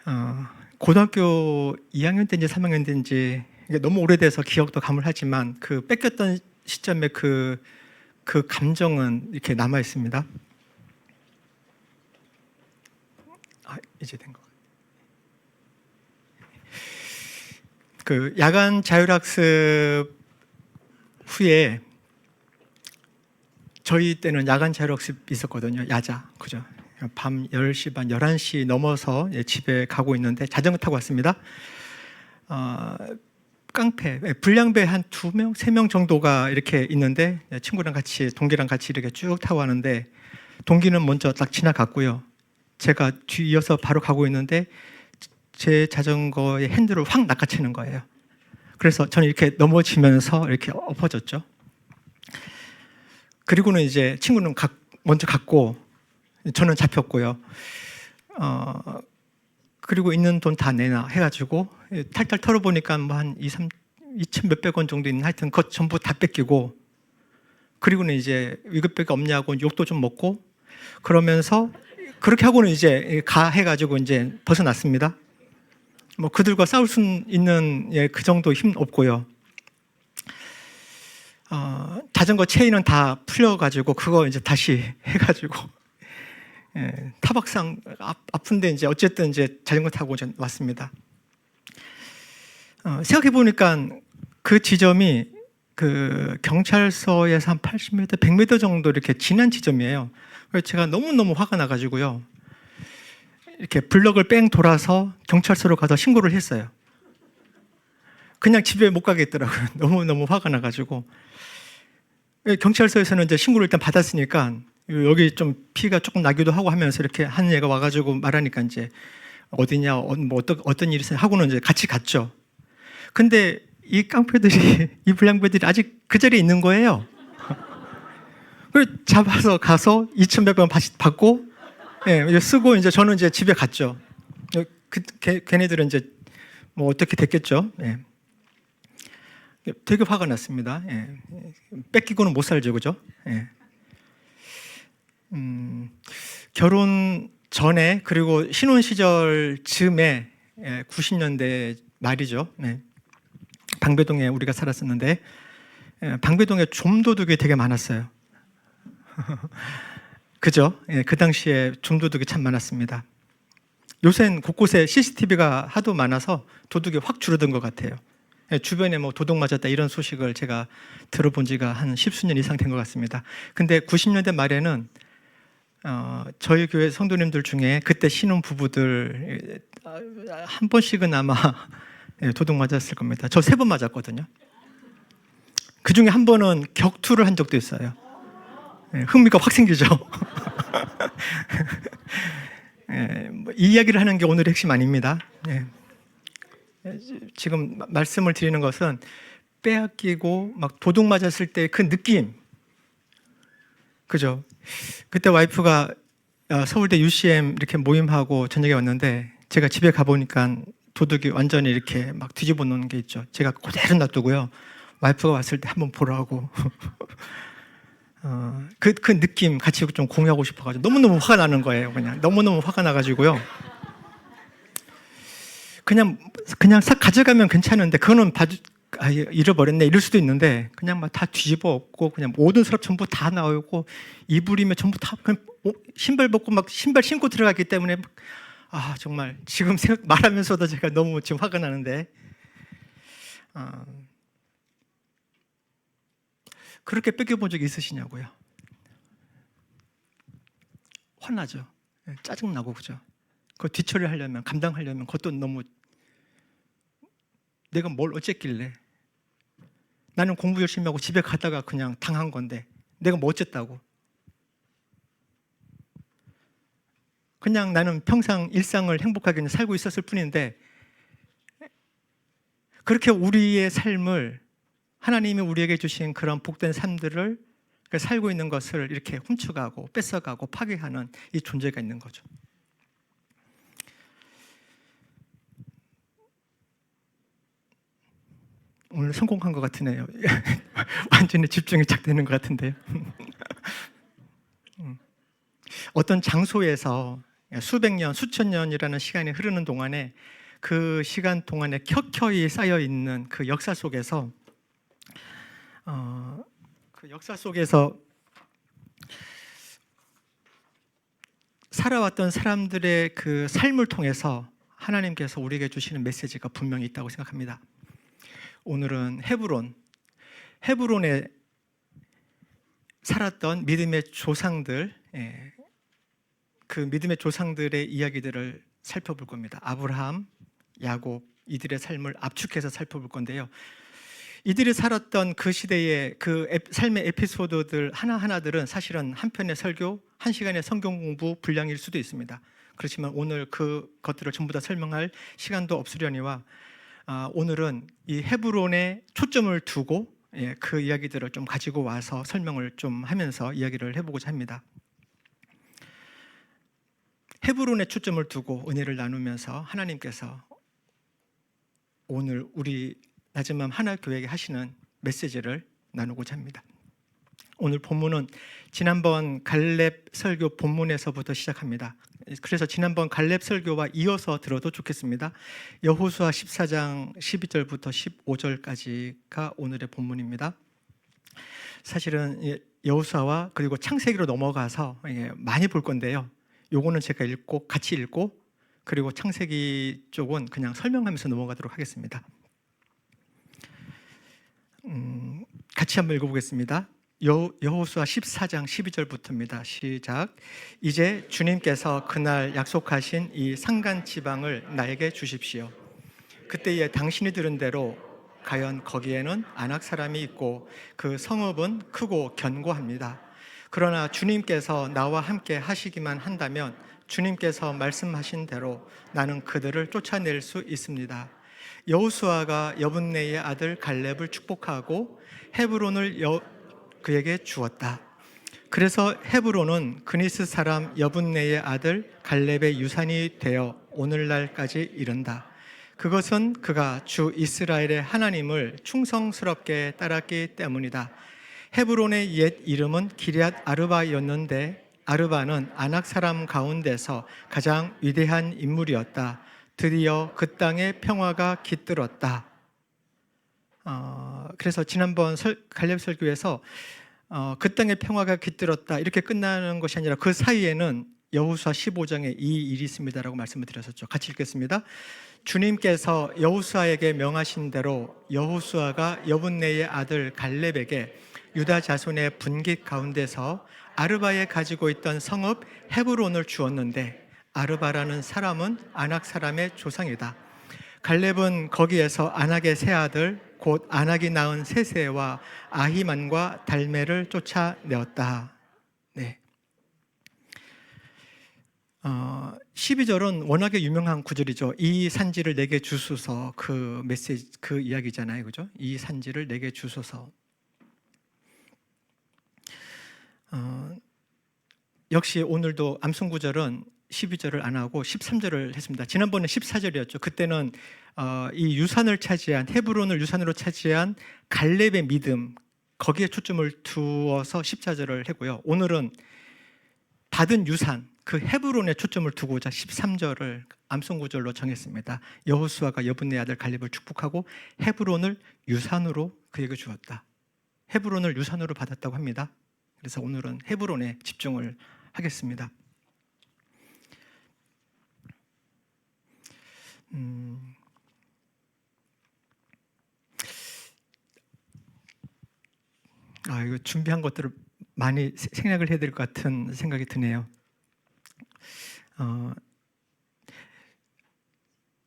어, 고등학교 2학년 때인지 3학년 때인지 이게 너무 오래돼서 기억도 가물하지만 그 뺏겼던 시점에 그 감정은 이렇게 남아 있습니다. 이제 된 거. 그 야간 자율학습 후에 저희 때는 야간 자율학습 있었거든요. 야자, 그죠? 밤 10시 반, 11시 넘어서 집에 가고 있는데 자전거 타고 왔습니다. 깡패, 불량배 한 2명, 3명 정도가 이렇게 있는데 친구랑 같이, 동기랑 같이 이렇게 쭉 타고 가는데 동기는 먼저 딱 지나갔고요. 제가 뒤이어서 바로 가고 있는데 제 자전거의 핸들을 확 낚아채는 거예요. 그래서 저는 이렇게 넘어지면서 이렇게 엎어졌죠. 그리고는 이제 친구는 먼저 갔고 저는 잡혔고요. 그리고 있는 돈 다 내놔 해가지고 탈탈 털어보니까 뭐 한 2천 몇백 원 정도 있는, 하여튼 그것 전부 다 뺏기고, 그리고는 이제 위급백이 없냐고 욕도 좀 먹고, 그러면서 그렇게 하고는 이제 가 해가지고 이제 벗어났습니다. 뭐 그들과 싸울 수 있는 그 정도 힘 없고요. 자전거 체인은 다 풀려가지고 그거 이제 다시 해가지고 타박상 아픈데 이제 어쨌든 이제 자전거 타고 왔습니다. 생각해 보니까 그 지점이 그 경찰서에서 한 80m, 100m 정도 이렇게 지난 지점이에요. 그래서 제가 너무너무 화가 나가지고요. 이렇게 블럭을 뺑 돌아서 경찰서로 가서 신고를 했어요. 그냥 집에 못 가겠더라고요. 너무너무 화가 나가지고. 경찰서에서는 이제 신고를 일단 받았으니까 여기 좀 피가 조금 나기도 하고 하면서 이렇게 한 애가 와가지고 말하니까 이제 어디냐, 뭐 어떤 일이 있어요 하고는 이제 같이 갔죠. 근데 이 깡패들이, 이 불량배들이 아직 그 자리에 있는 거예요. 그래서 잡아서 가서 2,100원 받고, 쓰고 이제 저는 이제 집에 갔죠. 걔네들은 이제 뭐 어떻게 됐겠죠. 되게 화가 났습니다. 뺏기고는 못 살죠, 그죠? 결혼 전에 그리고 신혼 시절 즈음에 90년대 말이죠. 방배동에 우리가 살았었는데 방배동에 좀도둑이 되게 많았어요. 그죠? 그 당시에 좀도둑이 참 많았습니다. 요새는 곳곳에 CCTV가 하도 많아서 도둑이 확 줄어든 것 같아요. 주변에 뭐 도둑 맞았다 이런 소식을 제가 들어본 지가 한 10수년 이상 된 것 같습니다. 근데 90년대 말에는 저희 교회 성도님들 중에 그때 신혼 부부들 한 번씩은 아마 도둑 맞았을 겁니다. 저 3번 맞았거든요. 그 중에 한 번은 격투를 한 적도 있어요. 흥미가 확 생기죠. 이 이야기를 하는 게 오늘의 핵심 아닙니다. 지금 말씀을 드리는 것은 빼앗기고 막 도둑 맞았을 때 그 느낌, 그죠? 그때 와이프가 서울대 UCM 이렇게 모임하고 저녁에 왔는데 제가 집에 가보니까 도둑이 완전히 이렇게 막 뒤집어 놓는 게 있죠. 제가 그대로 놔두고요. 와이프가 왔을 때 한번 보라고. 그 느낌 같이 좀 공유하고 싶어가지고 너무너무 화가 나는 거예요. 그냥 너무너무 화가 나가지고요. 그냥 싹 가져가면 괜찮은데 그거는 잃어버렸네 이럴 수도 있는데 그냥 막 다 뒤집어 엎고 그냥 모든 서랍 전부 다 나오고 이불이면 전부 다 그냥 신발 벗고 막 신발 신고 들어갔기 때문에 정말 지금 말하면서도 제가 너무 지금 화가 나는데 그렇게 뺏겨본 적이 있으시냐고요? 화나죠. 짜증나고 그죠? 그거 뒤처리하려면 감당하려면 그것도 너무 내가 뭘 어쨌길래 나는 공부 열심히 하고 집에 가다가 그냥 당한 건데 내가 뭐 어쨌다고. 그냥 나는 평생 일상을 행복하게 살고 있었을 뿐인데 그렇게 우리의 삶을 하나님이 우리에게 주신 그런 복된 삶들을 살고 있는 것을 이렇게 훔쳐가고 뺏어가고 파괴하는 이 존재가 있는 거죠. 오늘 성공한 것 같으네요. 완전히 집중이 쫙 되는 것 같은데요. 어떤 장소에서 수백 년, 수천 년이라는 시간이 흐르는 동안에 그 시간 동안에 켜켜이 쌓여 있는 그 역사 속에서 살아왔던 사람들의 그 삶을 통해서 하나님께서 우리에게 주시는 메시지가 분명히 있다고 생각합니다. 오늘은 헤브론에 살았던 믿음의 조상들, 그 믿음의 조상들의 이야기들을 살펴볼 겁니다. 아브라함, 야곱, 이들의 삶을 압축해서 살펴볼 건데요. 이들이 살았던 그 시대의 그 삶의 에피소드들 하나하나들은 사실은 한 편의 설교, 한 시간의 성경 공부 분량일 수도 있습니다. 그렇지만 오늘 그 것들을 전부 다 설명할 시간도 없으려니와 오늘은 이 헤브론에 초점을 두고 그 이야기들을 좀 가지고 와서 설명을 좀 하면서 이야기를 해보고자 합니다. 헤브론에 초점을 두고 은혜를 나누면서 하나님께서 오늘 우리 낮은맘 하나교회에 하시는 메시지를 나누고자 합니다. 오늘 본문은 지난번 갈렙 설교 본문에서부터 시작합니다. 그래서 지난번 갈렙 설교와 이어서 들어도 좋겠습니다. 여호수아 14장 12절부터 15절까지가 오늘의 본문입니다. 사실은 여호수아와 그리고 창세기로 넘어가서 많이 볼 건데요. 요거는 제가 같이 읽고 그리고 창세기 쪽은 그냥 설명하면서 넘어가도록 하겠습니다. 같이 한번 읽어보겠습니다. 여호수아 14장 12절부터입니다. 시작. 이제 주님께서 그날 약속하신 이 산간 지방을 나에게 주십시오. 그때에 당신이 들은 대로 가연 거기에는 아낙 사람이 있고 그 성읍은 크고 견고합니다. 그러나 주님께서 나와 함께 하시기만 한다면 주님께서 말씀하신 대로 나는 그들을 쫓아낼 수 있습니다. 여호수아가 여분네의 아들 갈렙을 축복하고 헤브론을 그에게 주었다. 그래서 헤브론은 그니스 사람 여분네의 아들 갈렙의 유산이 되어 오늘날까지 이른다. 그것은 그가 주 이스라엘의 하나님을 충성스럽게 따랐기 때문이다. 헤브론의 옛 이름은 기럇 아르바였는데 아르바는 아낙 사람 가운데서 가장 위대한 인물이었다. 드디어 그 땅의 평화가 깃들었다. 그래서 지난번 갈렙 설교에서 그 땅의 평화가 깃들었다 이렇게 끝나는 것이 아니라 그 사이에는 여호수아 15장에 이 일이 있습니다라고 말씀을 드렸었죠. 같이 읽겠습니다. 주님께서 여호수아에게 명하신 대로 여호수아가 여분네의 아들 갈렙에게 유다 자손의 분깃 가운데서 아르바에 가지고 있던 성읍 헤브론을 주었는데 아르바라는 사람은 아낙 사람의 조상이다. 갈렙은 거기에서 아낙의 세 아들 곧 아낙이 낳은 세세와 아히만과 달메를 쫓아내었다. 네. 12절은 워낙에 유명한 구절이죠. 이 산지를 내게 주소서, 그 메시지, 그 이야기잖아요, 그죠? 이 산지를 내게 주소서. 역시 오늘도 암송 구절은 12절을 안 하고 13절을 했습니다. 지난번에 14절이었죠. 그때는 이 유산을 차지한 헤브론을 유산으로 차지한 갈렙의 믿음 거기에 초점을 두어서 14절을 했고요. 오늘은 받은 유산 그 헤브론에 초점을 두고자 13절을 암송 구절로 정했습니다. 여호수아가 여분네 아들 갈렙을 축복하고 헤브론을 유산으로 그에게 주었다. 헤브론을 유산으로 받았다고 합니다. 그래서 오늘은 헤브론에 집중을 하겠습니다. 이거 준비한 것들을 많이 생략을 해야 될 것 같은 생각이 드네요.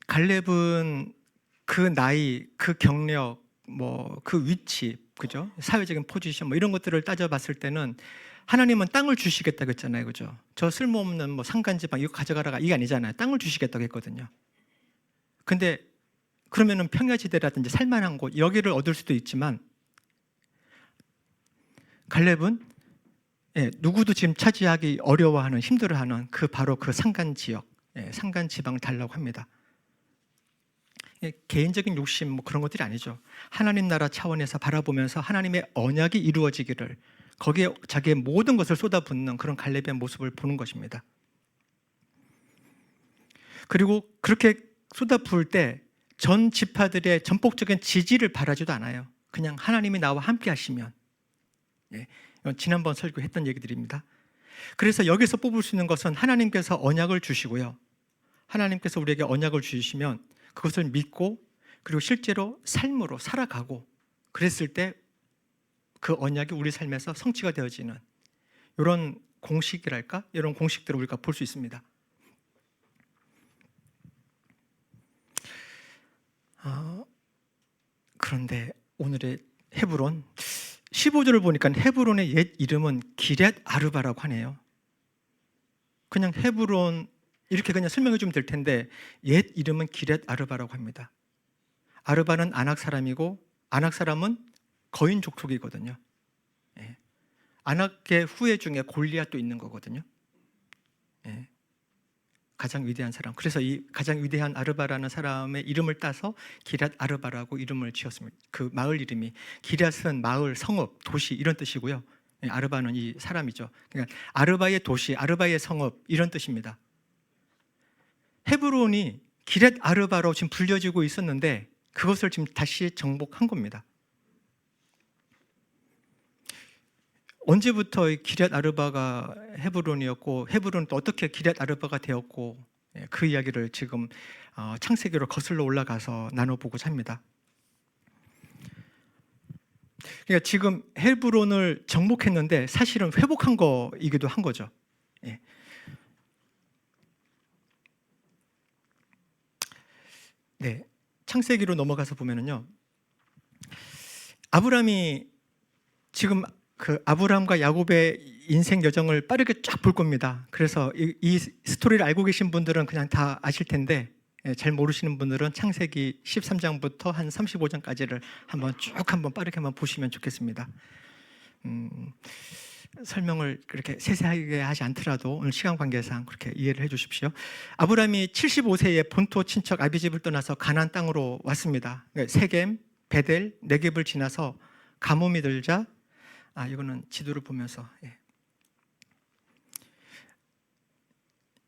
갈렙은 그 나이, 그 경력, 그 위치, 그죠? 사회적인 포지션 이런 것들을 따져봤을 때는 하나님은 땅을 주시겠다고 했잖아요, 그죠? 저 쓸모없는 산간지방 이거 가져가라가 이게 아니잖아요. 땅을 주시겠다고 했거든요. 근데 그러면은 평야지대라든지 살만한 곳 여기를 얻을 수도 있지만 갈렙은 누구도 지금 차지하기 어려워하는 힘들어하는 바로 그 산간 지역, 산간 지방을 달라고 합니다. 개인적인 욕심 그런 것들이 아니죠. 하나님 나라 차원에서 바라보면서 하나님의 언약이 이루어지기를 거기에 자기의 모든 것을 쏟아붓는 그런 갈렙의 모습을 보는 것입니다. 그리고 그렇게 쏟아 부을 때 전 지파들의 전폭적인 지지를 바라지도 않아요. 그냥 하나님이 나와 함께 하시면. 예, 이건 지난번 설교했던 얘기들입니다. 그래서 여기서 뽑을 수 있는 것은 하나님께서 언약을 주시고요. 하나님께서 우리에게 언약을 주시면 그것을 믿고 그리고 실제로 삶으로 살아가고 그랬을 때 그 언약이 우리 삶에서 성취가 되어지는 이런 공식이랄까? 이런 공식들을 우리가 볼 수 있습니다. 그런데 오늘의 헤브론 15절을 보니까 헤브론의 옛 이름은 기럇 아르바라고 하네요. 그냥 헤브론 이렇게 그냥 설명해 주면 될 텐데 옛 이름은 기럇 아르바라고 합니다. 아르바는 아낙 사람이고 아낙 사람은 거인 족속이거든요. 예. 아낙의 후예 중에 골리앗도 있는 거거든요. 예. 가장 위대한 사람. 그래서 이 가장 위대한 아르바라는 사람의 이름을 따서 기럇 아르바라고 이름을 지었습니다. 그 마을 이름이 기럇은 마을, 성읍, 도시 이런 뜻이고요. 예, 아르바는 이 사람이죠. 그러니까 아르바의 도시, 아르바의 성읍 이런 뜻입니다. 헤브론이 기럇 아르바로 지금 불려지고 있었는데 그것을 지금 다시 정복한 겁니다. 언제부터 기럇 아르바가 헤브론이었고 헤브론은 또 어떻게 기럇 아르바가 되었고 그 이야기를 지금 창세기로 거슬러 올라가서 나눠보고자 합니다. 그러니까 지금 헤브론을 정복했는데 사실은 회복한 거이기도 한 거죠. 예. 네, 창세기로 넘어가서 보면은요, 아브라함이 지금 그 아브라함과 야곱의 인생 여정을 빠르게 쫙 볼 겁니다. 그래서 이 스토리를 알고 계신 분들은 그냥 다 아실 텐데 잘 모르시는 분들은 창세기 13장부터 한 35장까지를 한번 빠르게 한번 보시면 좋겠습니다. 설명을 그렇게 세세하게 하지 않더라도 오늘 시간 관계상 그렇게 이해를 해 주십시오. 아브라함이 75세에 본토 친척 아비집을 떠나서 가나안 땅으로 왔습니다. 세겜, 베델, 네겝을 지나서 가뭄이 들자 이거는 지도를 보면서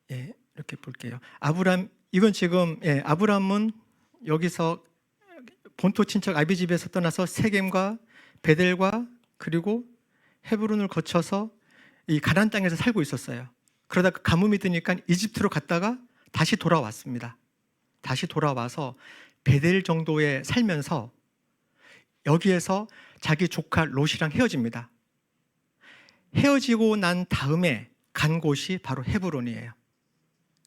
이렇게 볼게요. 이건 지금 아브라함은 여기서 본토 친척 아비집에서 떠나서 세겜과 베델과 그리고 헤브론을 거쳐서 이 가나안 땅에서 살고 있었어요. 그러다가 가뭄이 드니까 이집트로 갔다가 다시 돌아왔습니다. 다시 돌아와서 베델 정도에 살면서 여기에서 자기 조카 롯이랑 헤어집니다. 헤어지고 난 다음에 간 곳이 바로 헤브론이에요.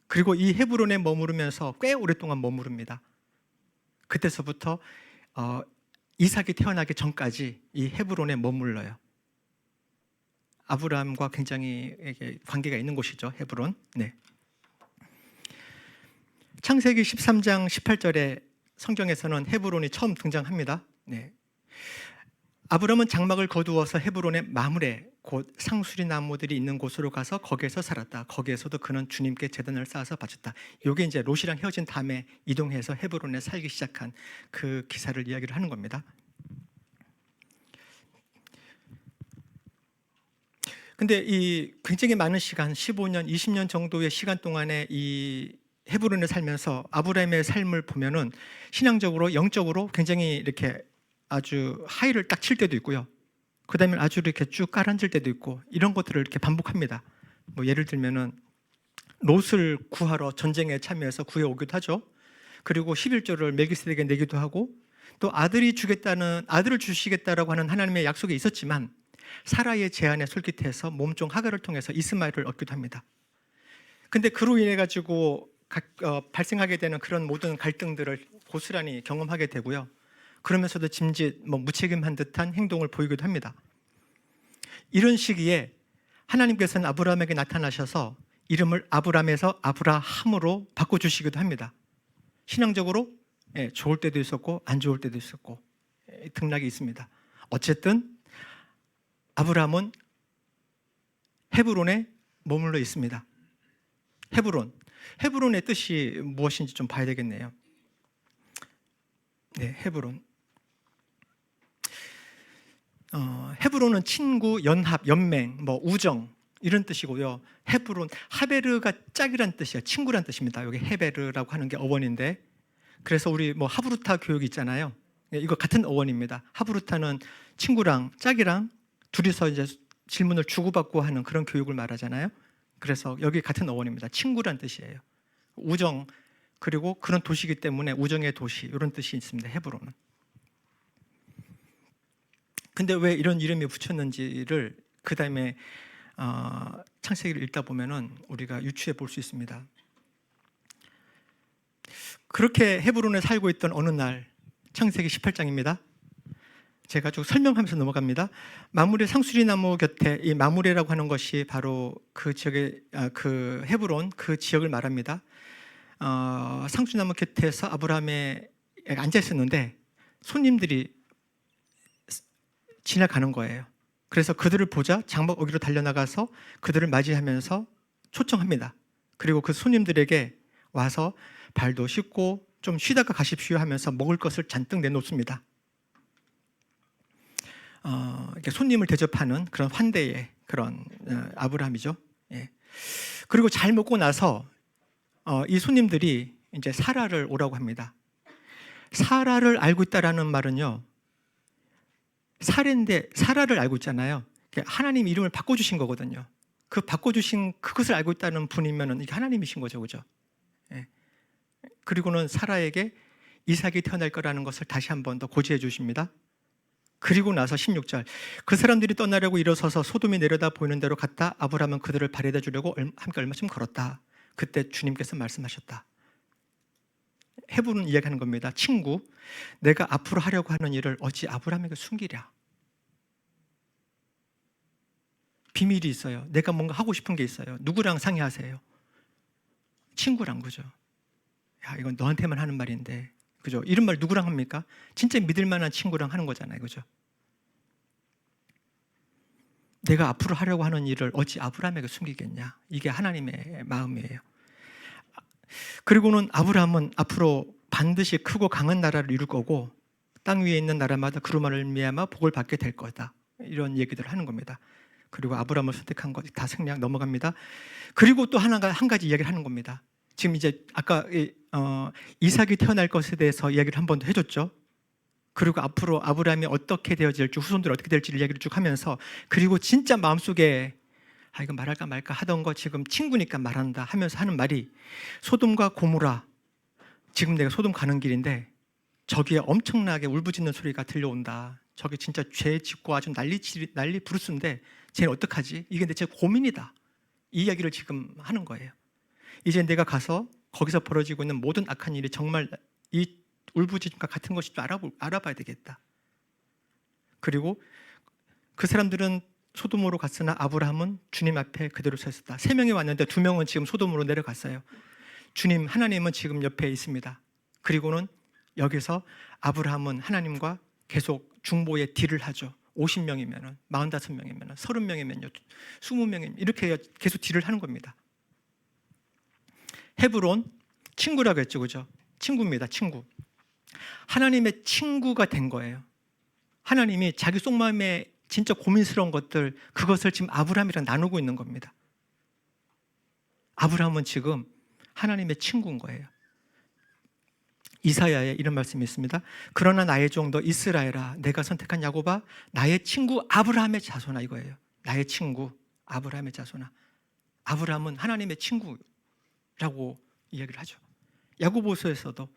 그리고 이 헤브론에 머무르면서 꽤 오랫동안 머무릅니다. 그때서부터 이삭이 태어나기 전까지 이 헤브론에 머물러요. 아브라함과 굉장히 관계가 있는 곳이죠, 헤브론. 네. 창세기 13장 18절에 성경에서는 헤브론이 처음 등장합니다. 네. 아브라함은 장막을 거두어서 헤브론의 마므레 곧 상수리 나무들이 있는 곳으로 가서 거기에서 살았다. 거기에서도 그는 주님께 제단을 쌓아서 바쳤다. 이게 이제 롯이랑 헤어진 다음에 이동해서 헤브론에 살기 시작한 그 기사를 이야기를 하는 겁니다. 근데 이 굉장히 많은 시간, 15년, 20년 정도의 시간 동안에 이 헤브론에 살면서 아브라함의 삶을 보면은 신앙적으로, 영적으로 굉장히 이렇게 아주 하이를 딱 칠 때도 있고요. 그 다음에 아주 이렇게 쭉 깔아앉을 때도 있고 이런 것들을 이렇게 반복합니다. 뭐 예를 들면은 롯을 구하러 전쟁에 참여해서 구해오기도 하죠. 그리고 11조를 멜기세덱에게 내기도 하고 또 아들을 주시겠다라고 하는 하나님의 약속이 있었지만 사라의 제안에 솔깃해서 몸종 하갈을 통해서 이스마엘을 얻기도 합니다. 근데 그로 인해 가지고 발생하게 되는 그런 모든 갈등들을 고스란히 경험하게 되고요. 그러면서도 짐짓 무책임한 듯한 행동을 보이기도 합니다. 이런 시기에 하나님께서는 아브라함에게 나타나셔서 이름을 아브람에서 아브라함으로 바꿔주시기도 합니다. 신앙적으로 좋을 때도 있었고 안 좋을 때도 있었고 등락이 있습니다. 어쨌든 아브라함은 헤브론에 머물러 있습니다. 헤브론의 뜻이 무엇인지 좀 봐야 되겠네요. 네, 헤브론. 헤브론은 친구, 연합, 연맹, 우정 이런 뜻이고요. 헤브론, 하베르가 짝이란 뜻이에요. 친구란 뜻입니다. 여기 헤베르라고 하는 게 어원인데, 그래서 우리 뭐 하브루타 교육 있잖아요. 이거 같은 어원입니다. 하브루타는 친구랑 짝이랑 둘이서 이제 질문을 주고받고 하는 그런 교육을 말하잖아요. 그래서 여기 같은 어원입니다. 친구란 뜻이에요. 우정, 그리고 그런 도시이기 때문에 우정의 도시, 이런 뜻이 있습니다. 헤브론은. 근데 왜 이런 이름이 붙였는지를 그 다음에 창세기를 읽다 보면은 우리가 유추해 볼 수 있습니다. 그렇게 헤브론에 살고 있던 어느 날, 창세기 18장입니다. 제가 쭉 설명하면서 넘어갑니다. 마므레 상수리 나무 곁에, 이 마므레라고 하는 것이 바로 그 지역의 그 헤브론 그 지역을 말합니다. 상수리 나무 곁에서 아브라함이 앉아 있었는데 손님들이 지나가는 거예요. 그래서 그들을 보자 장막 어기로 달려나가서 그들을 맞이하면서 초청합니다. 그리고 그 손님들에게 와서 발도 씻고 좀 쉬다가 가십시오 하면서 먹을 것을 잔뜩 내놓습니다. 이렇게 손님을 대접하는 그런 환대의 그런 아브라함이죠. 예. 그리고 잘 먹고 나서 이 손님들이 이제 사라를 오라고 합니다. 사라를 알고 있다라는 말은요, 사례인데 사라를 알고 있잖아요. 하나님 이름을 바꿔주신 거거든요. 그 바꿔주신 그것을 알고 있다는 분이면 이게 하나님이신 거죠, 그죠? 예. 그리고는 사라에게 이삭이 태어날 거라는 것을 다시 한 번 더 고지해 주십니다. 그리고 나서 16절, 그 사람들이 떠나려고 일어서서 소돔이 내려다 보이는 대로 갔다. 아브라함은 그들을 바래다 주려고 함께 얼마쯤 걸었다. 그때 주님께서 말씀하셨다. 헤브론 이야기하는 겁니다. 친구, 내가 앞으로 하려고 하는 일을 어찌 아브라함에게 숨기랴. 비밀이 있어요. 내가 뭔가 하고 싶은 게 있어요. 누구랑 상의하세요? 친구랑, 그죠? 야, 이건 너한테만 하는 말인데, 그죠? 이런 말 누구랑 합니까? 진짜 믿을 만한 친구랑 하는 거잖아요, 그죠? 내가 앞으로 하려고 하는 일을 어찌 아브라함에게 숨기겠냐? 이게 하나님의 마음이에요. 그리고는 아브라함은 앞으로 반드시 크고 강한 나라를 이룰 거고 땅 위에 있는 나라마다 그로 말미암아 복을 받게 될 거다. 이런 얘기들을 하는 겁니다. 그리고 아브라함을 선택한 것 다 생략 넘어갑니다. 그리고 또 한 가지 이야기를 하는 겁니다. 지금 이제 아까 이삭이 태어날 것에 대해서 이야기를 한 번 더 해줬죠. 그리고 앞으로 아브라함이 어떻게 되어질지, 후손들이 어떻게 될지를 이야기를 쭉 하면서, 그리고 진짜 마음속에 이거 말할까 말까 하던 거 지금 친구니까 말한다 하면서 하는 말이, 소돔과 고모라, 지금 내가 소돔 가는 길인데 저기에 엄청나게 울부짖는 소리가 들려온다. 저게 진짜 죄 짓고 아주 난리 부르스인데 쟤는 어떡하지? 이게 내 고민이다. 이 이야기를 지금 하는 거예요. 이제 내가 가서 거기서 벌어지고 있는 모든 악한 일이 정말 이 울부짖음과 같은 것인지 알아봐야 되겠다. 그리고 그 사람들은 소돔으로 갔으나 아브라함은 주님 앞에 그대로 서 있었다. 3명이 왔는데 2명은 지금 소돔으로 내려갔어요. 주님, 하나님은 지금 옆에 있습니다. 그리고는 여기서 아브라함은 하나님과 계속 중보의 딜을 하죠. 50명이면, 45명이면, 30명이면, 20명이면 이렇게 계속 딜을 하는 겁니다. 헤브론, 친구라고 했죠, 그죠? 친구입니다, 친구. 하나님의 친구가 된 거예요. 하나님이 자기 속마음에 진짜 고민스러운 것들, 그것을 지금 아브라함이랑 나누고 있는 겁니다. 아브라함은 지금 하나님의 친구인 거예요. 이사야에 이런 말씀이 있습니다. 그러나 나의 종 너 이스라엘아, 내가 선택한 야곱아, 나의 친구 아브라함의 자손아, 이거예요. 나의 친구 아브라함의 자손아. 아브라함은 하나님의 친구라고 이야기를 하죠. 야고보서에서도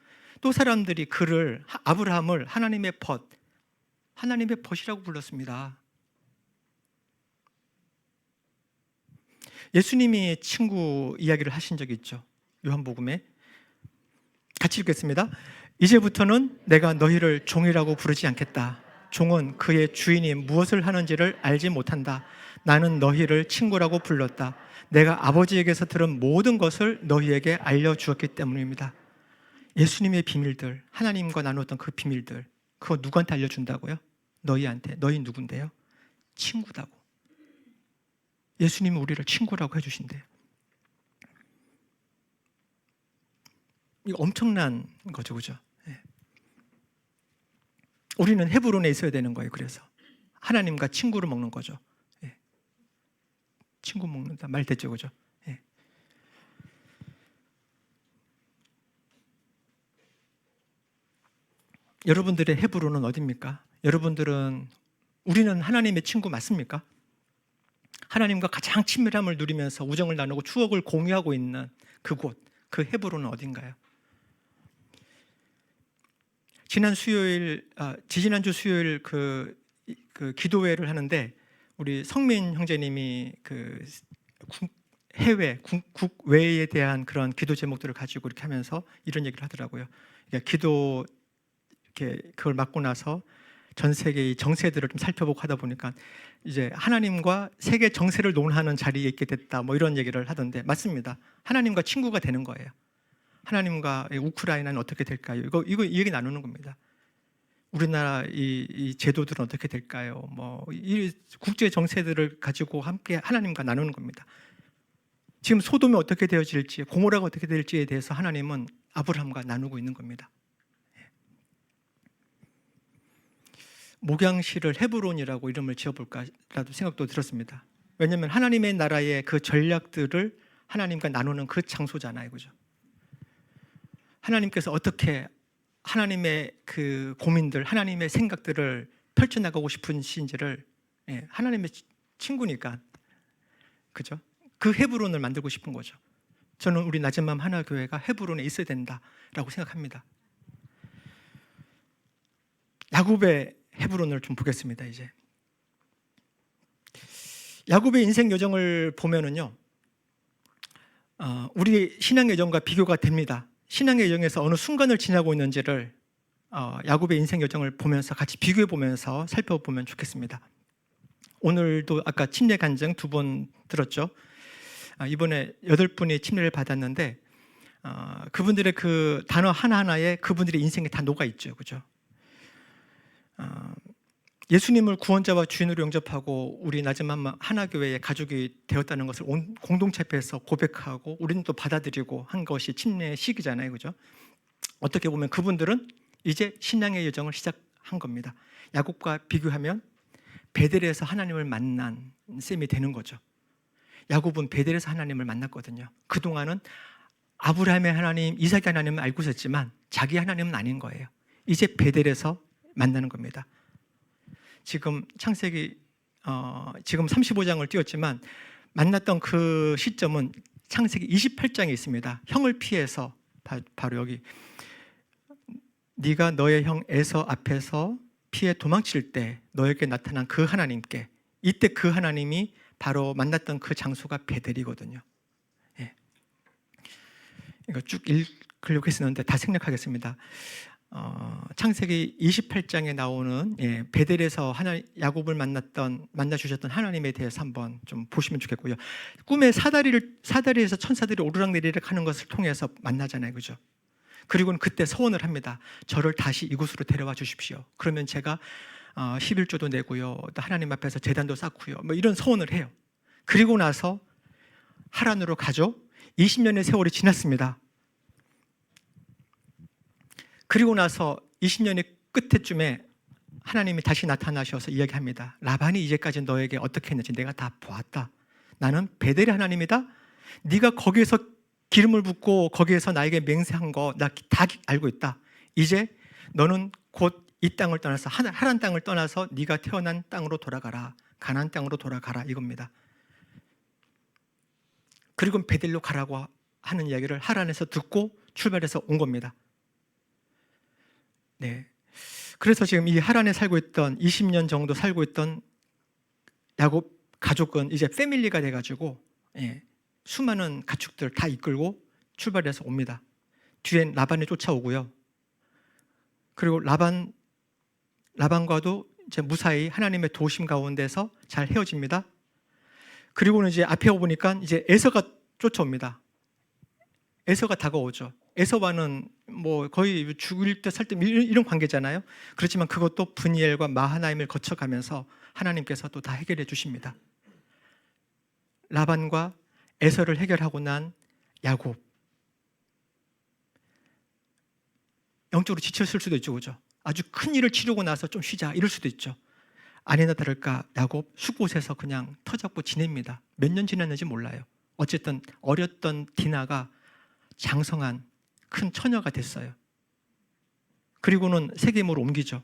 또 사람들이 아브라함을 하나님의 벗이라고 불렀습니다. 예수님이 친구 이야기를 하신 적이 있죠. 요한복음에 같이 읽겠습니다. 이제부터는 내가 너희를 종이라고 부르지 않겠다. 종은 그의 주인이 무엇을 하는지를 알지 못한다. 나는 너희를 친구라고 불렀다. 내가 아버지에게서 들은 모든 것을 너희에게 알려주었기 때문입니다. 예수님의 비밀들, 하나님과 나누었던 그 비밀들, 그거 누구한테 알려준다고요? 너희한테. 너희 누군데요? 친구다고. 예수님이 우리를 친구라고 해주신대요. 이거 엄청난 거죠, 그죠? 예. 우리는 헤브론에 있어야 되는 거예요. 그래서 하나님과 친구를 먹는 거죠. 예. 친구 먹는다 말 됐죠, 그죠? 예. 여러분들의 헤브론은 어디입니까? 여러분들은 우리는 하나님의 친구 맞습니까? 하나님과 가장 친밀함을 누리면서 우정을 나누고 추억을 공유하고 있는 그곳, 그 헤브론은 어딘가요? 지지난주 수요일 그 기도회를 하는데 우리 성민 형제님이 해외 국외에 대한 그런 기도 제목들을 가지고 이렇게 하면서 이런 얘기를 하더라고요. 그러니까 그걸 맡고 나서 전 세계의 정세들을 좀 살펴보고 하다 보니까 이제 하나님과 세계 정세를 논하는 자리에 있게 됐다, 뭐 이런 얘기를 하던데 맞습니다. 하나님과 친구가 되는 거예요. 하나님과 우크라이나는 어떻게 될까요? 이거 이 얘기 나누는 겁니다. 우리나라 이 제도들은 어떻게 될까요? 뭐 이 국제 정세들을 가지고 함께 하나님과 나누는 겁니다. 지금 소돔이 어떻게 되어질지, 고모라가 어떻게 될지에 대해서 하나님은 아브라함과 나누고 있는 겁니다. 목양실을 헤브론이라고 이름을 지어볼까라도 생각도 들었습니다. 왜냐하면 하나님의 나라의 그 전략들을 하나님과 나누는 그 장소잖아요, 그죠? 하나님께서 어떻게 하나님의 그 고민들, 하나님의 생각들을 펼쳐나가고 싶으신지를, 하나님의 친구니까, 그죠? 그 헤브론을 만들고 싶은 거죠. 저는 우리 낮은맘 하나교회가 헤브론에 있어야 된다라고 생각합니다. 야곱의 헤브론을 좀 보겠습니다. 이제 야곱의 인생 여정을 보면은요, 우리 신앙 여정과 비교가 됩니다. 신앙의 여정에서 어느 순간을 지나고 있는지를 야곱의 인생 여정을 보면서 같이 비교해 보면서 살펴보면 좋겠습니다. 오늘도 아까 침례 간증 2번 들었죠. 이번에 8분이 침례를 받았는데 그분들의 그 단어 하나하나에 그분들의 인생에 다 녹아 있죠, 그죠? 예수님을 구원자와 주인으로 영접하고 우리 낮은맘 하나교회의 가족이 되었다는 것을 공동체 앞에서 고백하고 우리는 또 받아들이고 한 것이 침례의 시기잖아요, 그죠? 어떻게 보면 그분들은 이제 신앙의 여정을 시작한 겁니다. 야곱과 비교하면 베델에서 하나님을 만난 셈이 되는 거죠. 야곱은 베델에서 하나님을 만났거든요. 그동안은 아브라함의 하나님, 이삭의 하나님을 알고 있었지만 자기 하나님은 아닌 거예요. 이제 베델에서 만나는 겁니다. 지금 창세기 지금 35장을 띄웠지만 만났던 그 시점은 창세기 28장에 있습니다. 형을 피해서 바로 여기 네가 너의 형 에서 앞에서 피해 도망칠 때 너에게 나타난 그 하나님께, 이때 그 하나님이 바로 만났던 그 장소가 베델이거든요. 예. 이거 쭉 읽으려고 했었는데 다 생략하겠습니다. 창세기 28장에 나오는 베델에서 야곱을 만나 주셨던 하나님에 대해서 한번 좀 보시면 좋겠고요. 꿈에 사다리에서 천사들이 오르락내리락 하는 것을 통해서 만나잖아요, 그죠? 그리고는 그때 서원을 합니다. 저를 다시 이곳으로 데려와 주십시오. 그러면 제가 11조도 내고요, 또 하나님 앞에서 제단도 쌓고요, 뭐 이런 서원을 해요. 그리고 나서 하란으로 가죠. 20년의 세월이 지났습니다. 그리고 나서 20년의 끝에쯤에 하나님이 다시 나타나셔서 이야기합니다. 라반이 이제까지 너에게 어떻게 했는지 내가 다 보았다. 나는 베델의 하나님이다. 네가 거기에서 기름을 붓고 거기에서 나에게 맹세한 거 나 다 알고 있다. 이제 너는 곧 이 땅을 떠나서 하란 땅을 떠나서 네가 태어난 땅으로 돌아가라. 가나안 땅으로 돌아가라, 이겁니다. 그리고 베델로 가라고 하는 이야기를 하란에서 듣고 출발해서 온 겁니다. 네. 그래서 지금 이 하란에 살고 있던 20년 정도 살고 있던 야곱 가족은 이제 패밀리가 돼가지고 수많은 가축들 다 이끌고 출발해서 옵니다. 뒤엔 라반이 쫓아오고요. 그리고 라반과도 이제 무사히 하나님의 도우심 가운데서 잘 헤어집니다. 그리고는 이제 앞에 오보니까 이제 에서가 쫓아옵니다. 에서가 다가오죠. 에서와는 뭐 거의 죽을 때 살 때 이런 관계잖아요. 그렇지만 그것도 브니엘과 마하나임을 거쳐가면서 하나님께서 또 다 해결해 주십니다. 라반과 에서를 해결하고 난 야곱, 영적으로 지쳤을 수도 있죠, 그죠? 아주 큰 일을 치르고 나서 좀 쉬자 이럴 수도 있죠. 아니나 다를까 야곱 숲곳에서 그냥 터잡고 지냅니다. 몇 년 지났는지 몰라요. 어쨌든 어렸던 디나가 장성한 큰 처녀가 됐어요. 그리고는 세겜으로 옮기죠.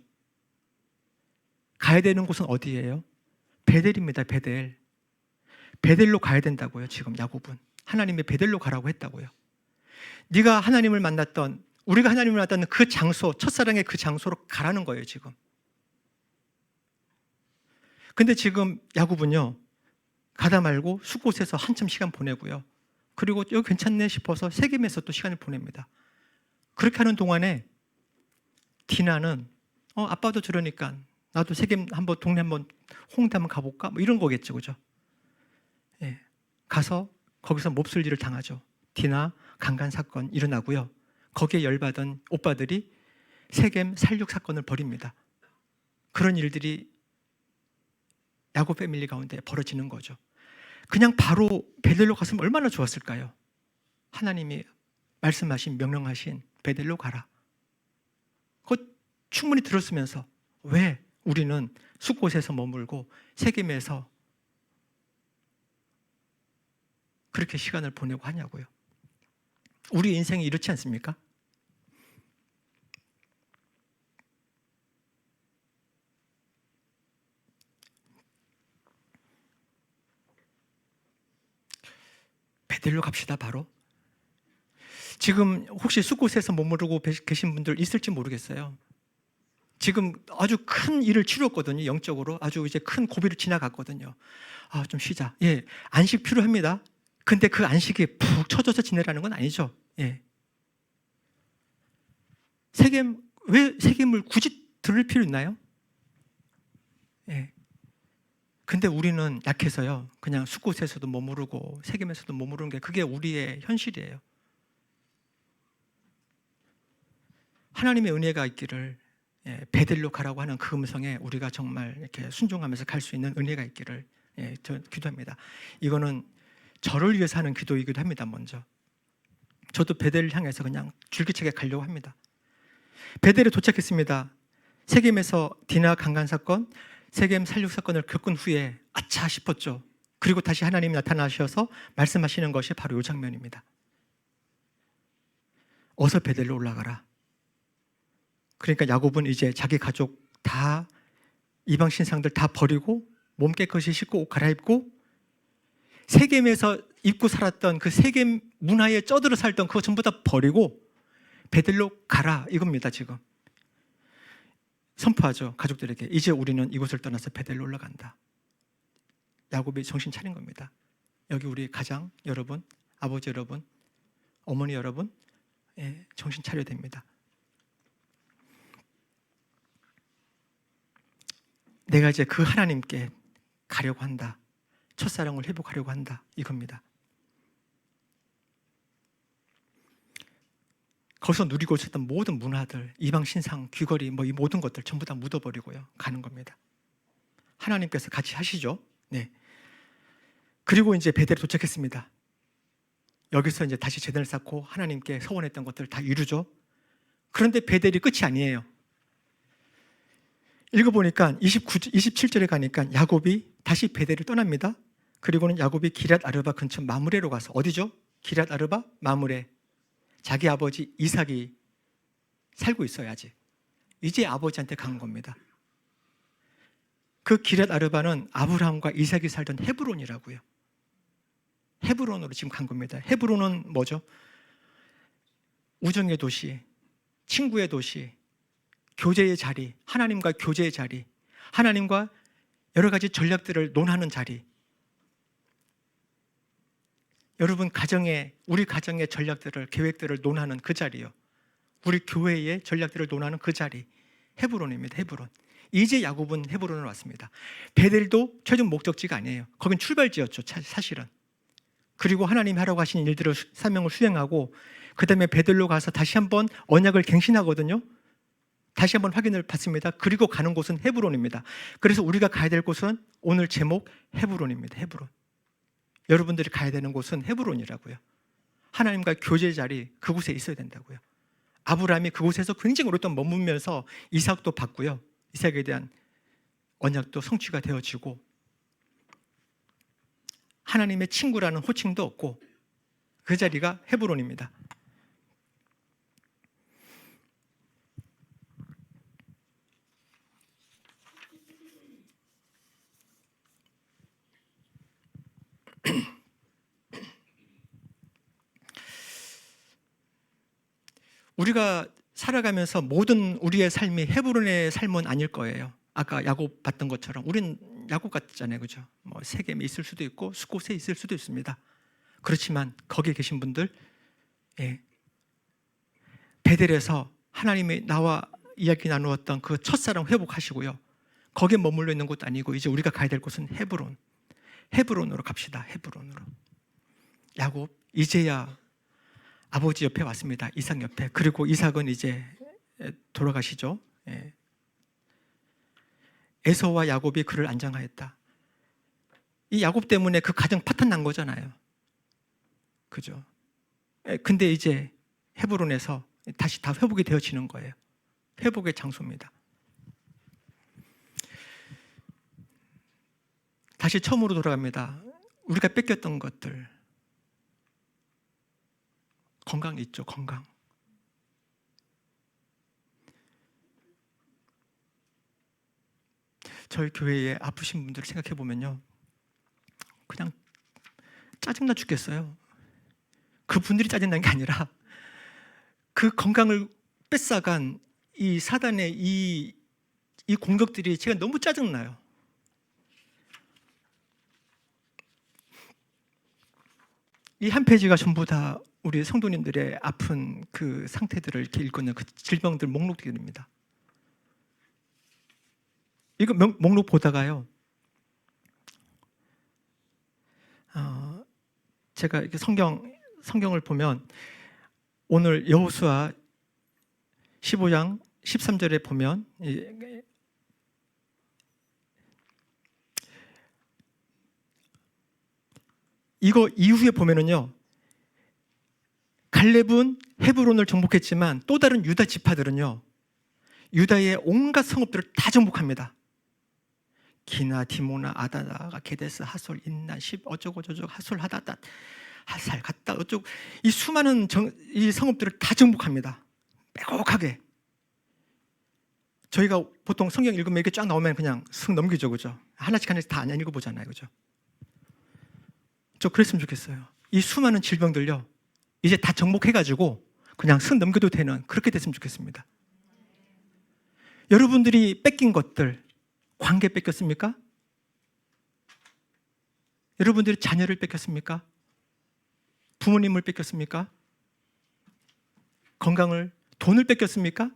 가야 되는 곳은 어디예요? 베델입니다. 베델. 베델로 가야 된다고요. 지금 야곱은 하나님이 베델로 가라고 했다고요. 네가 하나님을 만났던, 우리가 하나님을 만났던 그 장소, 첫사랑의 그 장소로 가라는 거예요. 지금. 근데 지금 야곱은요, 가다 말고 숲곳에서 한참 시간 보내고요. 그리고 여기 괜찮네 싶어서 세겜에서 또 시간을 보냅니다. 그렇게 하는 동안에 디나는 아빠도 저러니까 나도 세겜 한번, 동네 한번, 홍대 한번 가볼까? 뭐 이런 거겠죠, 그죠? 예. 가서 거기서 몹쓸 일을 당하죠. 디나 강간 사건 일어나고요. 거기에 열받은 오빠들이 세겜 살육 사건을 벌입니다. 그런 일들이 야곱 패밀리 가운데 벌어지는 거죠. 그냥 바로 베델로 갔으면 얼마나 좋았을까요? 하나님이 말씀하신, 명령하신 베델로 가라. 그거 충분히 들었으면서 왜 우리는 숲곳에서 머물고 세겜에서 그렇게 시간을 보내고 하냐고요. 우리 인생이 이렇지 않습니까? 베델로 갑시다. 바로 지금 혹시 숲곳에서 머무르고 계신 분들 있을지 모르겠어요. 지금 아주 큰 일을 치렀거든요. 영적으로 아주 이제 큰 고비를 지나갔거든요. 좀 쉬자. 예, 안식 필요합니다. 근데 그 안식이 푹 쳐져서 지내라는 건 아니죠. 예. 왜 세겜을 굳이 들을 필요 있나요? 예. 근데 우리는 약해서요. 그냥 숲곳에서도 머무르고 세겜에서도 머무르는 게 그게 우리의 현실이에요. 하나님의 은혜가 있기를, 베델로 가라고 하는 그 음성에 우리가 정말 이렇게 순종하면서 갈 수 있는 은혜가 있기를 저 기도합니다. 이거는 저를 위해서 하는 기도이기도 합니다. 먼저 저도 베델을 향해서 그냥 줄기차게 가려고 합니다. 베델에 도착했습니다. 세겜에서 디나 강간 사건, 세겜 살육 사건을 겪은 후에 아차 싶었죠. 그리고 다시 하나님이 나타나셔서 말씀하시는 것이 바로 이 장면입니다. 어서 베델로 올라가라. 그러니까 야곱은 이제 자기 가족 다, 이방 신상들 다 버리고 몸 깨끗이 씻고 옷 갈아입고 세겜에서 입고 살았던 그 세겜 문화에 쩌들어 살던 그거 전부 다 버리고 베델로 가라 이겁니다. 지금 선포하죠. 가족들에게 이제 우리는 이곳을 떠나서 베델로 올라간다. 야곱이 정신 차린 겁니다. 여기 우리 가장 여러분, 아버지 여러분, 어머니 여러분, 정신 차려야 됩니다. 내가 이제 그 하나님께 가려고 한다. 첫사랑을 회복하려고 한다. 이겁니다. 거기서 누리고 있었던 모든 문화들, 이방 신상, 귀걸이, 이 모든 것들 전부 다 묻어버리고요. 가는 겁니다. 하나님께서 같이 하시죠. 네. 그리고 이제 베델에 도착했습니다. 여기서 이제 다시 제단을 쌓고 하나님께 서원했던 것들 다 이루죠. 그런데 베델이 끝이 아니에요. 읽어보니까 27절에 가니까 야곱이 다시 베델을 떠납니다. 그리고는 야곱이 기럇 아르바 근처 마므레로 가서, 어디죠? 기럇 아르바 마므레. 자기 아버지 이삭이 살고 있어야지. 이제 아버지한테 간 겁니다. 그 기럇 아르바는 아브라함과 이삭이 살던 헤브론이라고요. 헤브론으로 지금 간 겁니다. 헤브론은 뭐죠? 우정의 도시, 친구의 도시, 교제의 자리, 하나님과 교제의 자리, 하나님과 여러 가지 전략들을 논하는 자리. 여러분 우리 가정의 전략들을, 계획들을 논하는 그 자리요. 우리 교회의 전략들을 논하는 그 자리. 헤브론입니다. 헤브론. 이제 야곱은 헤브론으로 왔습니다. 베델도 최종 목적지가 아니에요. 거긴 출발지였죠. 사실은. 그리고 하나님이 하라고 하신 일들을, 사명을 수행하고 그 다음에 베델로 가서 다시 한번 언약을 갱신하거든요. 다시 한번 확인을 받습니다. 그리고 가는 곳은 헤브론입니다. 그래서 우리가 가야 될 곳은 오늘 제목 헤브론입니다. 헤브론. 여러분들이 가야 되는 곳은 헤브론이라고요. 하나님과 교제 자리, 그곳에 있어야 된다고요. 아브라함이 그곳에서 굉장히 오랫동안 머물면서 이삭도 받고요. 이삭에 대한 언약도 성취가 되어지고 하나님의 친구라는 호칭도 없고 그 자리가 헤브론입니다. 우리가 살아가면서 모든 우리의 삶이 헤브론의 삶은 아닐 거예요. 아까 야곱 봤던 것처럼 우린 야곱 같잖아요, 그죠? 뭐 세겜에 있을 수도 있고 숫곳에 있을 수도 있습니다. 그렇지만 거기에 계신 분들, 베델에서 하나님이 나와 이야기 나누었던 그 첫사랑 회복하시고요. 거기에 머물러 있는 곳도 아니고 이제 우리가 가야 될 곳은 헤브론. 헤브론으로 갑시다. 헤브론으로. 야곱 이제야 아버지 옆에 왔습니다. 이삭 옆에. 그리고 이삭은 이제 돌아가시죠. 에서와 야곱이 그를 안장하였다. 이 야곱 때문에 그 가정 파탄 난 거잖아요. 그죠? 근데 이제 헤브론에서 다시 다 회복이 되어지는 거예요. 회복의 장소입니다. 다시 처음으로 돌아갑니다. 우리가 뺏겼던 것들. 건강 있죠, 건강. 저희 교회에 아프신 분들을 생각해 보면요, 그냥 짜증나 죽겠어요. 그분들이 짜증난 게 아니라 그 건강을 뺏어간 이 사단의 이 공격들이 제가 너무 짜증나요. 이 한 페이지가 전부 다 우리 성도님들의 아픈 그 상태들을 이렇게 읽는 그 질병들 목록들입니다. 이거 목록 보다가요, 제가 이렇게 성경을 보면 오늘 여호수아 15장 13절에 보면 이거 이후에 보면은요, 갈렙은 헤브론을 정복했지만 또 다른 유다 지파들은요, 유다의 온갖 성읍들을 다 정복합니다. 기나 디모나 아다다가 게데스 하솔 인나 십 어쩌고 저쩌고 하솔 하다다 하살 갔다 어쩌고 이 수많은 이 성읍들을 다 정복합니다. 빼곡하게. 저희가 보통 성경 읽으면 이렇게 쫙 나오면 그냥 슥 넘기죠, 그죠? 하나씩 다 안 읽어보잖아요, 그죠? 저 그랬으면 좋겠어요. 이 수많은 질병들요, 이제 다 정복해가지고 그냥 슥 넘겨도 되는, 그렇게 됐으면 좋겠습니다. 여러분들이 뺏긴 것들, 관계 뺏겼습니까? 여러분들이 자녀를 뺏겼습니까? 부모님을 뺏겼습니까? 건강을, 돈을 뺏겼습니까?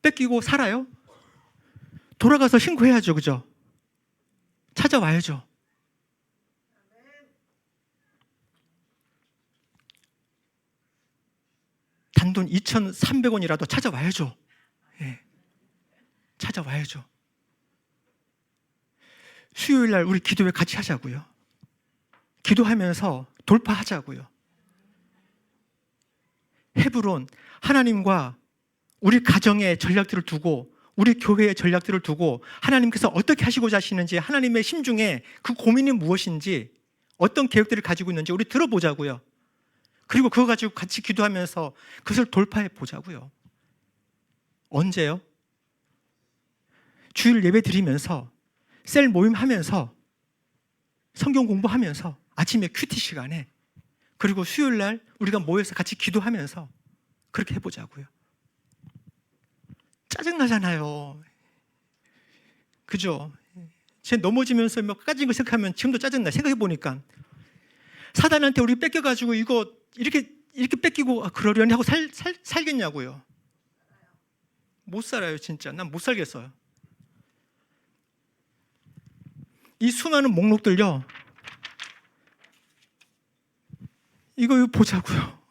뺏기고 살아요? 돌아가서 신고해야죠, 그죠? 찾아와야죠. 단돈 2,300원이라도 찾아와야죠. 찾아와야죠. 수요일 날 우리 기도회 같이 하자고요. 기도하면서 돌파하자고요. 헤브론, 하나님과 우리 가정의 전략들을 두고, 우리 교회의 전략들을 두고 하나님께서 어떻게 하시고자 하시는지, 하나님의 심중에 그 고민이 무엇인지, 어떤 계획들을 가지고 있는지 우리 들어보자고요. 그리고 그거 가지고 같이 기도하면서 그것을 돌파해 보자고요. 언제요? 주일 예배 드리면서, 셀 모임 하면서, 성경 공부하면서, 아침에 큐티 시간에, 그리고 수요일 날 우리가 모여서 같이 기도하면서 그렇게 해보자고요. 짜증나잖아요. 그죠? 제 넘어지면서 몇 가지 걸 생각하면 지금도 짜증나. 생각해보니까 사단한테 우리 뺏겨가지고 이거 이렇게 뺏기고 그러려니 하고 살겠냐고요. 못 살아요, 진짜. 난 못 살겠어요. 이 수많은 목록들요, 이거 보자고요.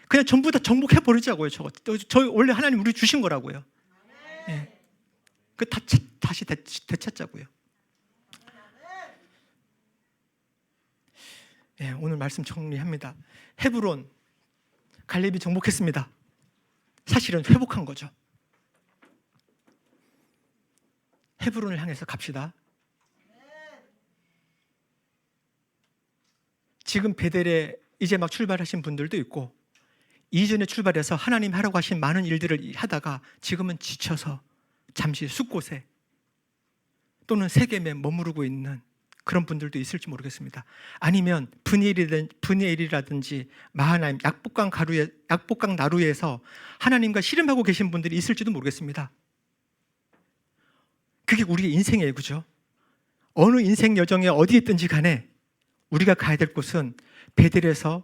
그냥 전부 다 정복해버리자고요. 저 원래 하나님 우리 주신 거라고요. 그 다시 되찾자고요. 오늘 말씀 정리합니다. 헤브론, 갈렙이 정복했습니다. 사실은 회복한 거죠. 헤브론을 향해서 갑시다. 지금 베델에 이제 막 출발하신 분들도 있고, 이전에 출발해서 하나님 하라고 하신 많은 일들을 하다가 지금은 지쳐서 잠시 숲곳에 또는 세겜에 머무르고 있는 그런 분들도 있을지 모르겠습니다. 아니면 브니엘이라든지 마하나임, 약복강 나루에서 하나님과 씨름하고 계신 분들이 있을지도 모르겠습니다. 그게 우리의 인생의 예고죠. 어느 인생 여정에 어디에 있든지 간에 우리가 가야 될 곳은 베델에서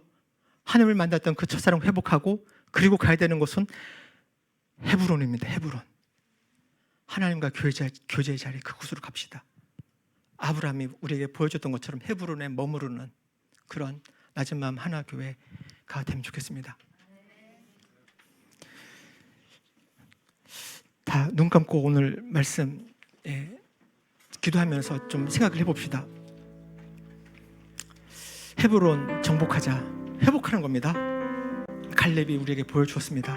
하나님을 만났던 그 첫사랑 회복하고, 그리고 가야 되는 곳은 헤브론입니다. 헤브론. 하나님과 교제의 자리, 그곳으로 갑시다. 아브라함이 우리에게 보여줬던 것처럼 헤브론에 머무르는 그런 낮은 마음 하나교회가 되면 좋겠습니다. 다 눈 감고 오늘 말씀 기도하면서 좀 생각을 해봅시다. 헤브론 정복하자. 회복하는 겁니다. 갈렙이 우리에게 보여주었습니다.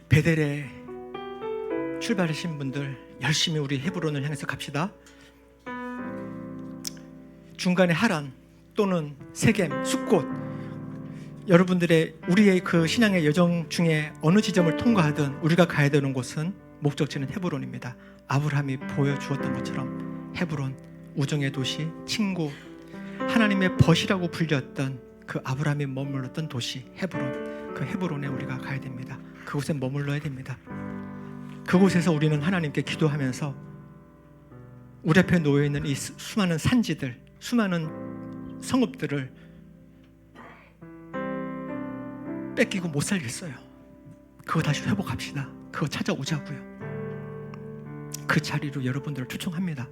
베델에 출발하신 분들 열심히 우리 헤브론을 향해서 갑시다. 중간에 하란 또는 세겜, 숲곳, 여러분들의 우리의 그 신앙의 여정 중에 어느 지점을 통과하든 우리가 가야 되는 곳은 목적지는 헤브론입니다. 아브라함이 보여주었던 것처럼 헤브론, 우정의 도시, 친구, 하나님의 벗이라고 불렸던 그 아브라함이 머물렀던 도시 헤브론, 그 헤브론에 우리가 가야 됩니다. 그곳에 머물러야 됩니다. 그곳에서 우리는 하나님께 기도하면서 우리 앞에 놓여있는 이 수많은 산지들, 수많은 성읍들을 뺏기고 못 살겠어요. 그거 다시 회복합시다. 그거 찾아오자고요. 그 자리로 여러분들을 초청합니다.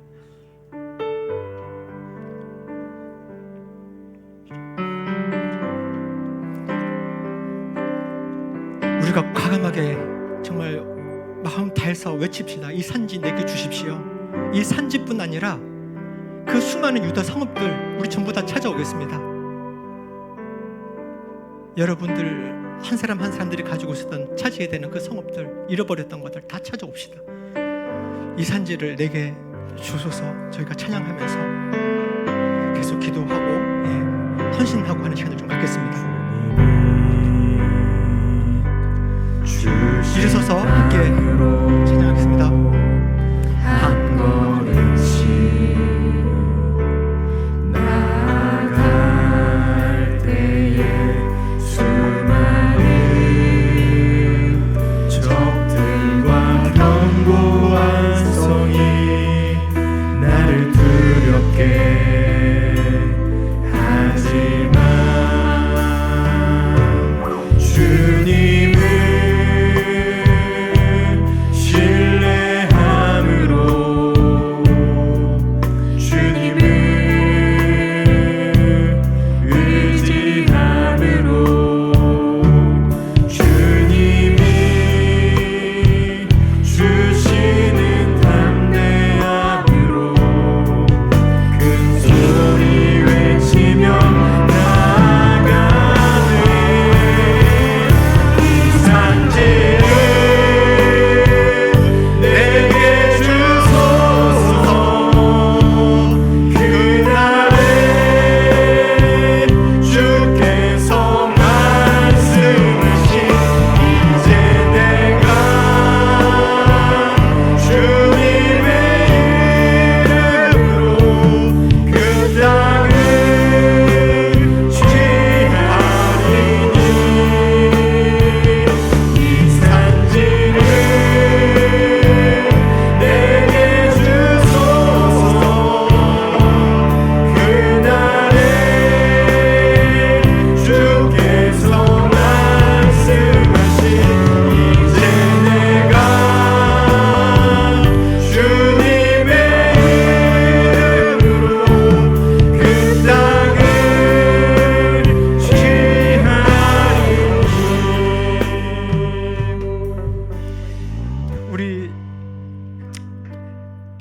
우리가 과감하게 정말 마음 다해서 외칩시다. 이 산지 내게 주십시오. 이 산지뿐 아니라 그 수많은 유다 성읍들 우리 전부 다 찾아오겠습니다. 여러분들 한 사람 한 사람들이 가지고 있었던 차지해야 되는 그 성읍들, 잃어버렸던 것들 다 찾아옵시다. 이 산지를 내게 주소서. 저희가 찬양하면서 계속 기도하고 헌신하고 하는 시간을 좀 갖겠습니다. 일어서서 함께 찬양하겠습니다. 한 걸음씩 나아갈 때에 수많은 적들과 견고한 성이 나를 두렵게 하지만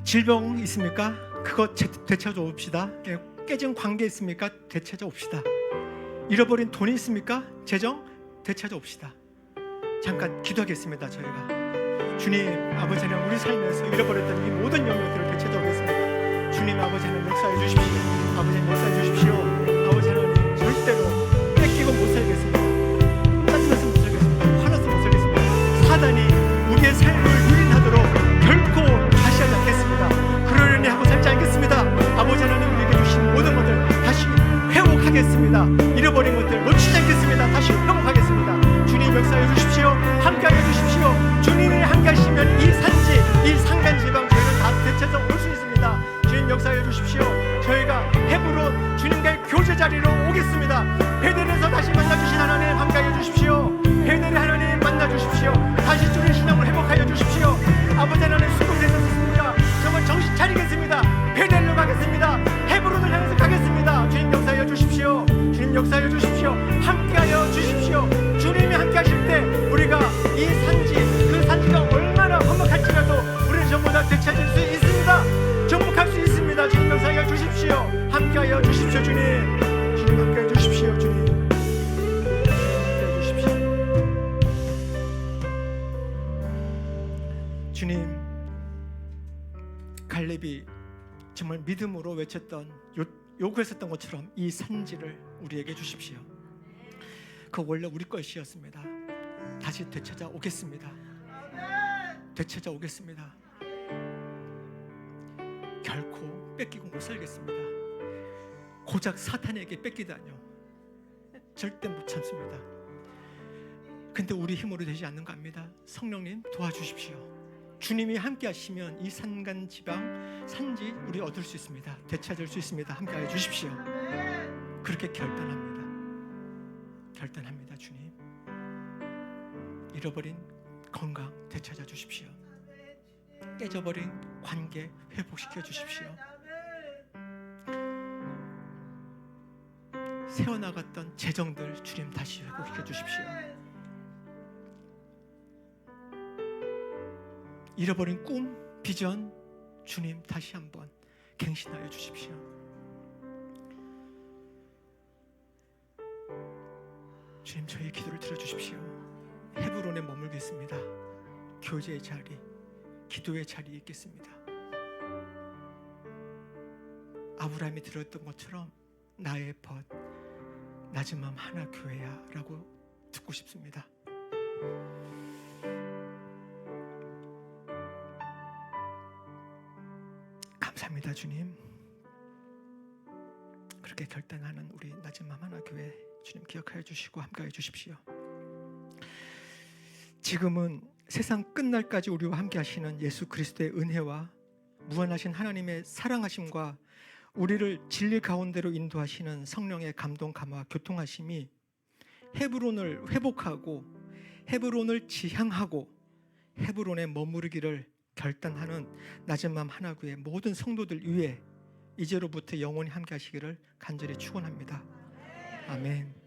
질병 있습니까? 그거 되찾아 옵시다. 깨진 관계 있습니까? 되찾아 옵시다. 잃어버린 돈이 있습니까? 재정 되찾아 옵시다. 잠깐 기도하겠습니다. 저희가 주님 아버지 하나님, 우리 삶에서 잃어버렸던 이 모든 영역들을 되찾아 오겠습니다. 주님 아버지 하나님, 역사해 주십시오. 아버지 하나님, 역사해 주십시오. 아버지 하나님, 절대로 뺏기고 못 살겠습니다. 짜증나서 못 살겠습니다. 화나서 못 살겠습니다. 사단이 우리의 삶을 유린하도록 결코 다시 하지 않겠습니다. 그러려니 하고 살지 않겠습니다. 아버지 하나님, 우리에게 주신 모든 것들 다시 회복하겠습니다. 잃어버린 것들 놓치지 않겠습니다. 다시 회복하겠습니다. 주님 역사해 주십시오. 함께하여 주십시오. 주님이 함께하시면 이 산지, 이 산간지방 저희는 다 되찾아 올 수 있습니다. 주님 역사해 주십시오. 저희가 헤브론 주님과의 교제 자리로 오겠습니다. 베델에서 다시 만나주신 하나님 함께하여 주십시오. 베델의 하나님 만나주십시오. 다시 주의 신앙을 회복하여 주십시오. 아버지 하나님, 수고되셨습니다. 정말 정신 차리겠습니다. 베델로 가겠습니다. 헤브론을 향해서 가겠습니다. 주님 역사하여 주십시오. 주님 역사하여 주십시오. 함께하여 주십시오. 주님이 함께하실 때 우리가 이 산지, 그 산지가 얼마나 험악할지라도 우리는 전부 다 되찾을 수 있습니다. 정복할 수 있습니다. 주님 역사하여 주십시오. 함께하여 주십시오. 주님, 주님 함께하여 주십시오. 주님, 함께하여 주십시오. 주님, 갈렙이 정말 믿음으로 외쳤던, 요구했었던 것처럼 이 산지를 우리에게 주십시오. 그 원래 우리 것이었습니다. 다시 되찾아 오겠습니다. 되찾아 오겠습니다. 결코 뺏기고 못 살겠습니다. 고작 사탄에게 뺏기다뇨. 절대 못 참습니다. 근데 우리 힘으로 되지 않는 거 압니다. 성령님 도와주십시오. 주님이 함께 하시면 이 산간 지방 산지 우리 얻을 수 있습니다. 되찾을 수 있습니다. 함께 해 주십시오. 그렇게 결단합니다. 결단합니다. 주님, 잃어버린 건강 되찾아 주십시오. 깨져버린 관계 회복시켜 주십시오. 세워나갔던 재정들 주님 다시 회복시켜 주십시오. 잃어버린 꿈, 비전 주님 다시 한번 갱신하여 주십시오. 주님, 저희 기도를 들어주십시오. 헤브론에 머물겠습니다. 교제의 자리, 기도의 자리에 있겠습니다. 아브라함이 들었던 것처럼 나의 벗, 낮은 마음 하나 교회야 라고 듣고 싶습니다. 감사합니다. 주님, 그렇게 결단하는 우리 낮은 마음 하나 교회 주님 기억하여 주시고 함께해 주십시오. 지금은 세상 끝날까지 우리와 함께 하시는 예수 그리스도의 은혜와 무한하신 하나님의 사랑하심과 우리를 진리 가운데로 인도하시는 성령의 감동, 감화, 교통하심이 헤브론을 회복하고 헤브론을 지향하고 헤브론에 머무르기를 결단하는 낮은 마음 하나교회 모든 성도들 위해 이제로부터 영원히 함께 하시기를 간절히 축원합니다. 아멘.